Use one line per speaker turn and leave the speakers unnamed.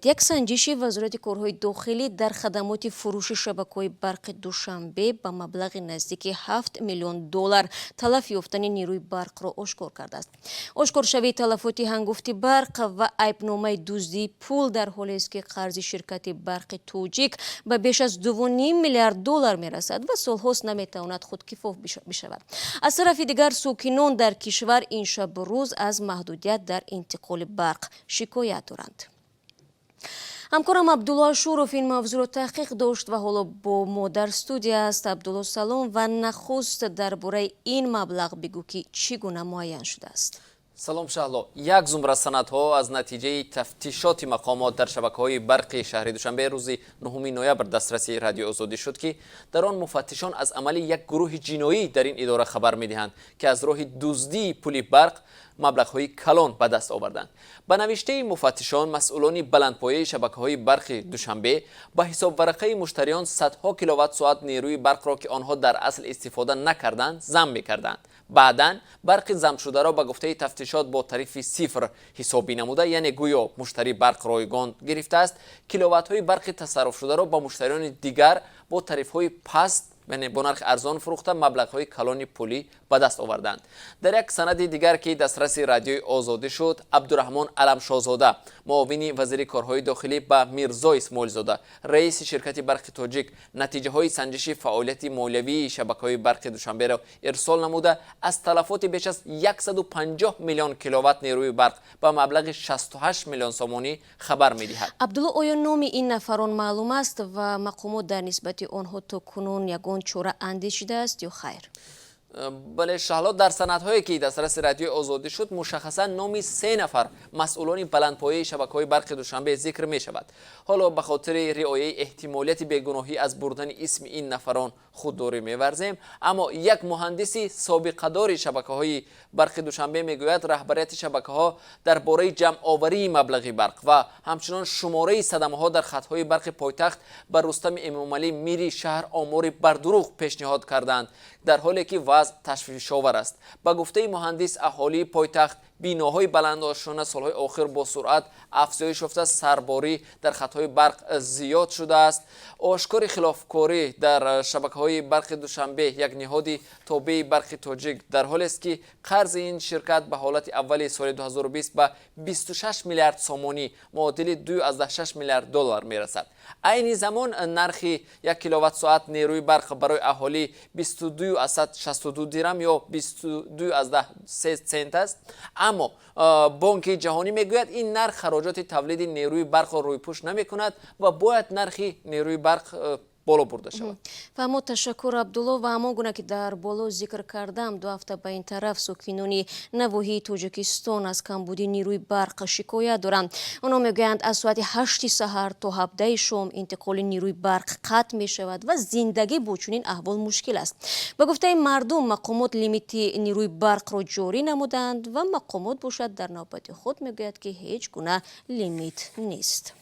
یک سنجشی وزارت کارهای داخلی در خدمات فروش شبکه‌های برق دوشنبه به مبلغ نزدیک 7 میلیون دلار تلف یافتن نیروی برق را آشکار کرده است. آشکارشوی تلفات هنگفت برق و عیبنامه دزدی پول در حالی است که قرض شرکت برق تاجیک به بیش از 2.5 میلیارد دلار میرسد و سالهاست نمیتواند خودکفا بشود. از طرف دیگر ساکنان در کشور این شب و روز از محدودیت در انتقال برق شکایت دارند. همکارم عبدالله شوروف این موضوع را تحقیق داشت و حالا با ما در استودیو است. عبدالله سلام و نخست درباره این مبلغ بگو که چگونه معین شده است.
سلام شهلا. یک زمره سندها از نتیجه تفتیشات مقامات در شبکه‌های برق شهر دوشنبه روز 9 نوامبر دسترسی رادیو آزادی شد که در آن مفتشان از عمل یک گروه جنایی در این اداره خبر می‌دهند که از راه دزدی پول برق مبلغ‌های کلان به دست آوردند. به نوشته مفتشان، مسئولان بلندپایه شبکه‌های برق دوشنبه با حساب ورقه مشتریان صدها کیلووات ساعت نیروی برق را که آنها در اصل استفاده نکردند ضم می‌کردند. بعداً برق ضم شده را به گفته تفتیشات با تعریف صفر حسابی نموده، یعنی گویا مشتری برق رایگان گرفته است، کیلووات‌های برق تصرف شده را با مشتریان دیگر با تعریف‌های پست یعنی با نرخ ارزان فروخته مبلغ‌های کلان پولی به دست آوردند. در یک سند دیگر که دسترس رادیوی آزادی شد، عبدالرحمن علمشاهزاده معاون وزیر کارهای داخلی به میرزا اسماعیل زاده رئیس شرکت برق تاجیک نتیجه‌های سنجش فعالیت مالیوی شبکه‌های برق دوشنبه را ارسال نموده از تلفات بیش از 150 میلیون کیلووات نیروی برق به مبلغ 68 میلیون سومانی خبر می‌دهد.
عبدالله، آیا نام این نفران معلوم است و مقامات در نسبت آنها تا کنون یگان چاره اندیشیده است یا خیر؟
بله شهلا، در سندهایی که دسترس رادیو آزادی شد مشخصا نام 3 نفر مسئولان بلندپایه شبکه‌های برق دوشنبه ذکر می شود. حالا به خاطر رعایت احتمالیت بیگناهی از بردن اسم این نفران خودداری می‌ورزیم، اما یک مهندسی سابقه دار شبکه‌های برق دوشنبه میگوید رهبریت شبکه‌ها درباره جمع آوری مبلغ برق و همچنان شماره صدمه‌ها در خط‌های برق پایتخت بر رستم امامعلی میری شهر آمار بر دروغ پیشنهاد کردند، در حالی که وضع تشویش‌آور است. با گفته مهندس، اهالی پایتخت بیناهای بلندآشانه سالهای آخر با سرعت افزایش یافته، سرباری در خطهای برق زیاد شده است. آشکار خلافکاری در شبکه‌های برق دوشنبه، یک نهاد تابع برق تاجیک، در حالی است که قرض این شرکت به حالت اول سال 2020 به 26 میلیارد سومانی معادل 2.6 میلیارد دلار میرسد. عین زمان نرخ یک کیلووات ساعت نیروی برق برای اهالی 22.62 درم یا 22.3 سنت است. اما بانک جهانی میگوید این نرخ خراجات تولید نیروی برق را رویپوش نمی کند و باید نرخ نیروی برق بالا برده شود.
و ما تشکر عبدالله. و همان گونه که در بالا ذکر کردم، 2 هفته به این طرف ساکنان نواحی تاجیکستان از کمبودی نیروی برق شکایت دارند. آنها میگویند از ساعت 8 سحر تا 17 شام انتقال نیروی برق قطع می شود و زندگی با چنین احوال مشکل است. به گفته مردم، مقامات لیمیت نیروی برق را جاری نمودند و مقامات باشد در نوبت خود میگوید که هیچ گونه لیمیت نیست.